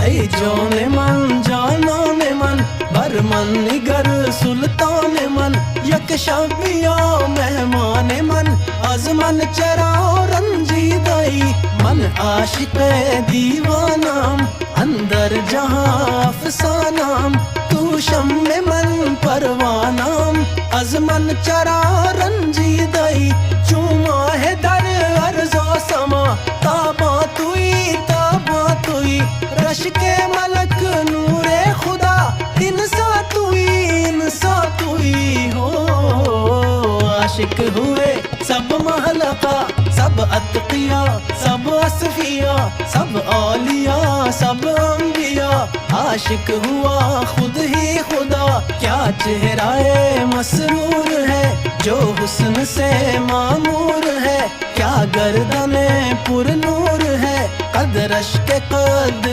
दई जोने मन जानोने मन बरमन निगर सुल्तान मन यक शबिया मेहमान मन अजमन चरा रंजी दई मन आशिक दीवानाम अंदर जहां अफसानाम तू शम्मे मन परवानाम अजमन चरा रंजी दई चूमा है दर अर्जो समा ताबा तुई रश के मलक नूरे खुदा इंसा तुई हो आशिक हुए सब महलका सब अतकिया सब असफिया सब औलिया सब अंबिया आशिक हुआ खुद ही खुदा क्या चेहराए मसरूर है जो हुस्न से मामूर है क्या गर्दने पुरनूर है कदरश के कद